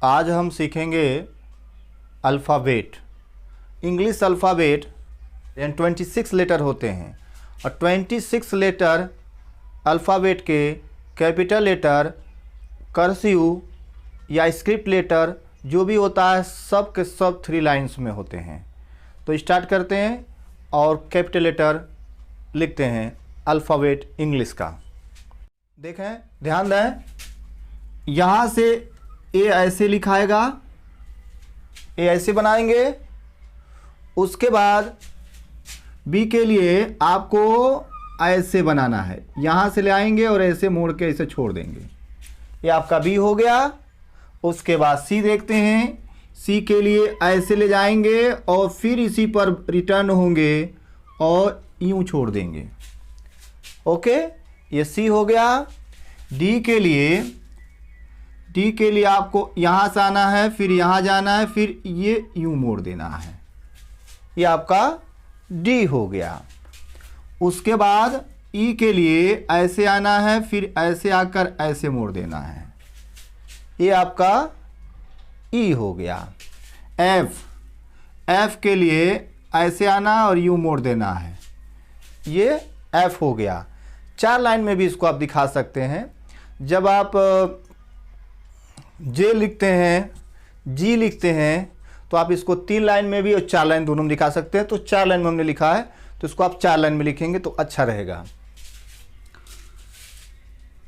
आज हम सीखेंगे अल्फ़ाबेट। इंग्लिश अल्फ़ाबेट यानी 26 लेटर होते हैं और 26 लेटर अल्फ़ाबेट के कैपिटल लेटर, कर्सिव या स्क्रिप्ट लेटर जो भी होता है सब के सब 3 लाइन्स में होते हैं। तो स्टार्ट करते हैं और कैपिटल लेटर लिखते हैं अल्फ़ाबेट इंग्लिश का। देखें, ध्यान दें, यहाँ से ए ऐसे लिखाएगा, ए ऐसे बनाएंगे। उसके बाद बी के लिए आपको ऐसे बनाना है, यहाँ से ले आएंगे और ऐसे मोड़ के ऐसे छोड़ देंगे। ये आपका बी हो गया। उसके बाद सी देखते हैं, सी के लिए ऐसे ले जाएंगे और फिर इसी पर रिटर्न होंगे और यूं छोड़ देंगे। ओके, ये सी हो गया। डी के लिए आपको यहाँ से आना है, फिर यहाँ जाना है, फिर ये यूं मोड़ देना है। ये आपका डी हो गया। उसके बाद ई के लिए ऐसे आना है, फिर ऐसे आकर ऐसे मोड़ देना है। ये आपका ई हो गया। एफ के लिए ऐसे आना और यूं मोड़ देना है। ये एफ हो गया। 4 लाइन में भी इसको आप दिखा सकते हैं। जब आप जे लिखते हैं, जी लिखते हैं, तो आप इसको 3 लाइन में भी और 4 लाइन दोनों में दिखा सकते हैं। तो 4 लाइन में हमने लिखा है, तो इसको आप 4 लाइन में लिखेंगे तो अच्छा रहेगा।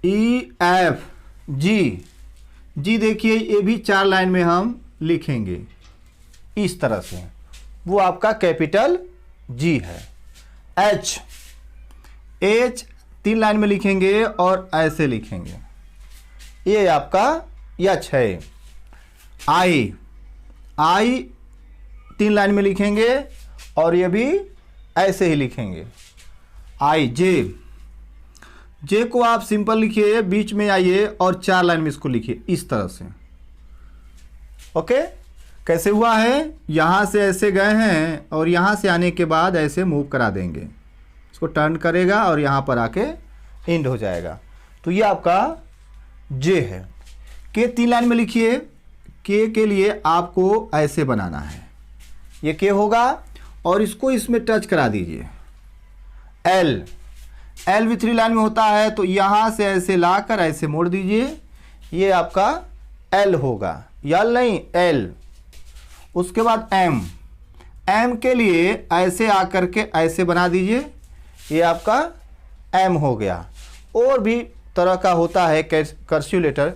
ई एफ जी देखिए, ये भी 4 लाइन में हम लिखेंगे इस तरह से। वो आपका कैपिटल जी है। एच 3 लाइन में लिखेंगे और ऐसे लिखेंगे। ये आपका एच है। आई 3 लाइन में लिखेंगे और ये भी ऐसे ही लिखेंगे। आई जे को आप सिंपल लिखिए, बीच में आइए और 4 लाइन में इसको लिखिए इस तरह से। ओके, कैसे हुआ है? यहाँ से ऐसे गए हैं और यहाँ से आने के बाद ऐसे मूव करा देंगे, इसको टर्न करेगा और यहाँ पर आके एंड हो जाएगा। तो ये आपका जे है। के 3 लाइन में लिखिए। के लिए आपको ऐसे बनाना है, ये के होगा और इसको इसमें टच करा दीजिए। एल भी 3 लाइन में होता है, तो यहाँ से ऐसे लाकर ऐसे मोड़ दीजिए। ये आपका एल होगा, यल नहीं एल। उसके बाद एम के लिए ऐसे आकर के ऐसे बना दीजिए। ये आपका एम हो गया। और भी तरह का होता है कर्सिव लेटर,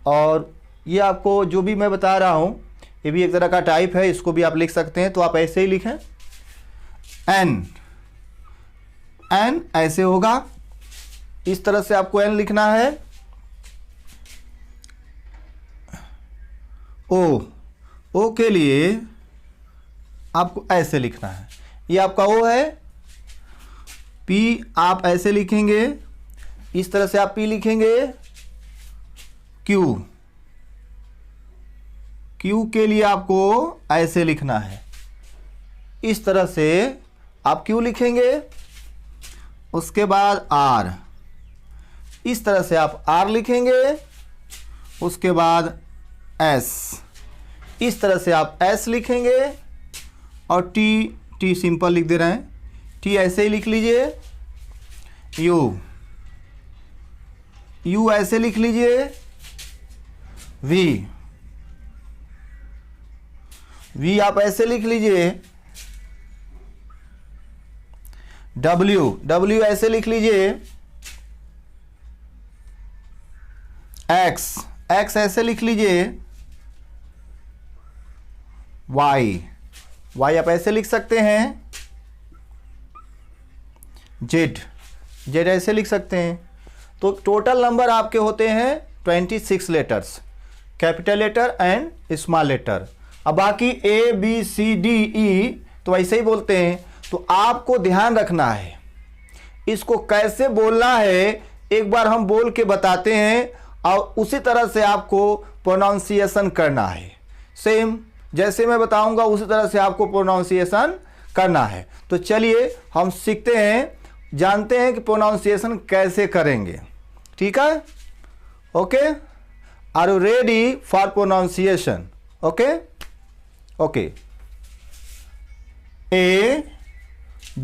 और ये आपको जो भी मैं बता रहा हूँ ये भी एक तरह का टाइप है, इसको भी आप लिख सकते हैं। तो आप ऐसे ही लिखें। एन ऐसे होगा, इस तरह से आपको एन लिखना है। ओ के लिए आपको ऐसे लिखना है। ये आपका ओ है। पी आप ऐसे लिखेंगे, इस तरह से आप पी लिखेंगे। क्यू के लिए आपको ऐसे लिखना है, इस तरह से आप क्यू लिखेंगे। उसके बाद आर, इस तरह से आप आर लिखेंगे। उसके बाद एस, इस तरह से आप एस लिखेंगे। और टी सिंपल लिख दे रहे हैं, टी ऐसे ही लिख लीजिए। यू ऐसे लिख लीजिए। वी आप ऐसे लिख लीजिए। डब्ल्यू ऐसे लिख लीजिए। एक्स ऐसे लिख लीजिए। वाई आप ऐसे लिख सकते हैं। जेड ऐसे लिख सकते हैं। तो टोटल नंबर आपके होते हैं 26 letters, capital letter and small letter. अब बाकी A B C D E तो ऐसे ही बोलते हैं। तो आपको ध्यान रखना है, इसको कैसे बोलना है एक बार हम बोल के बताते हैं, और उसी तरह से आपको प्रोनाउंसिएशन करना है। सेम जैसे मैं बताऊंगा उसी तरह से आपको प्रोनाउंसिएशन करना है। तो चलिए हम सीखते हैं, जानते हैं कि प्रोनाउंसिएशन कैसे करेंगे। ठीक है, okay. Are you ready for pronunciation? Okay? Okay. A,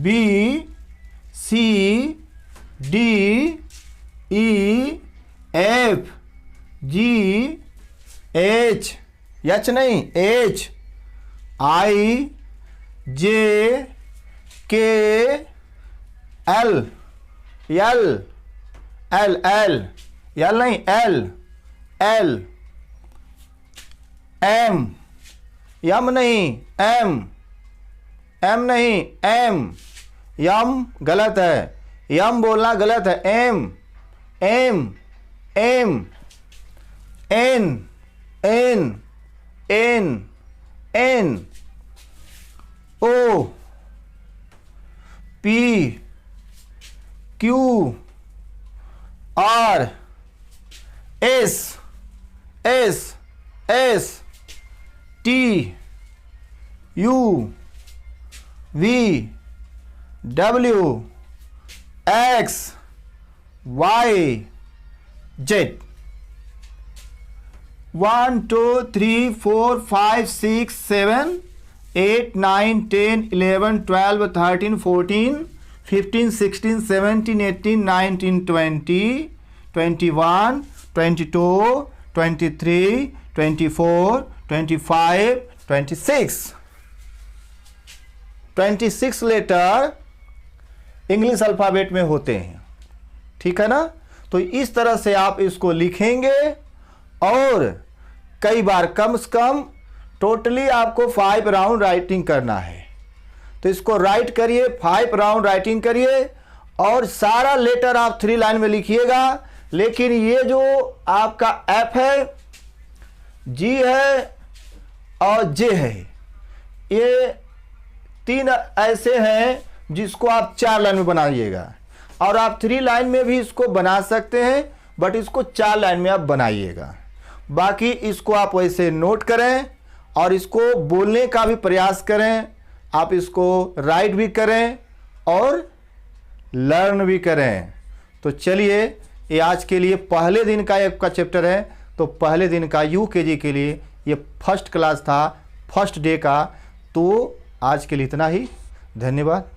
B, C, D, E, F, G, H, H नहीं, H, I, J, K, L, L, L, L, L नहीं, L, L, M, यम नहीं, M, M नहीं, M, यम गलत है, यम बोलना गलत है, M, M, M, N, N, N, N, O, P, Q, R, S, S, S, T, U, V, W, X, Y, Z. 1, 2, 3, 4, 5, 6, 7, 8, 9, 10, 11, 12, 13, 14, 15, 16, 17, 18, 19, 20, 21, 22, 23, 24, 25, 26. 26 letter English alphabet में होते हैं, ठीक है ना। तो इस तरह से आप इसको लिखेंगे और कई बार, कम से कम टोटली आपको 5 राउंड राइटिंग करना है। तो इसको राइट करिए, 5 राउंड राइटिंग करिए और सारा लेटर आप 3 लाइन में लिखिएगा। लेकिन ये जो आपका एफ है, जी है और जे है, ये 3 ऐसे हैं जिसको आप 4 लाइन में बनाइएगा और आप 3 लाइन में भी इसको बना सकते हैं, बट इसको 4 लाइन में आप बनाइएगा। बाकी इसको आप वैसे नोट करें और इसको बोलने का भी प्रयास करें, आप इसको राइट भी करें और लर्न भी करें। तो चलिए, ये आज के लिए पहले दिन का आपका चैप्टर है। तो पहले दिन का यूकेजी के लिए ये फर्स्ट क्लास था, फर्स्ट डे का। तो आज के लिए इतना ही, धन्यवाद।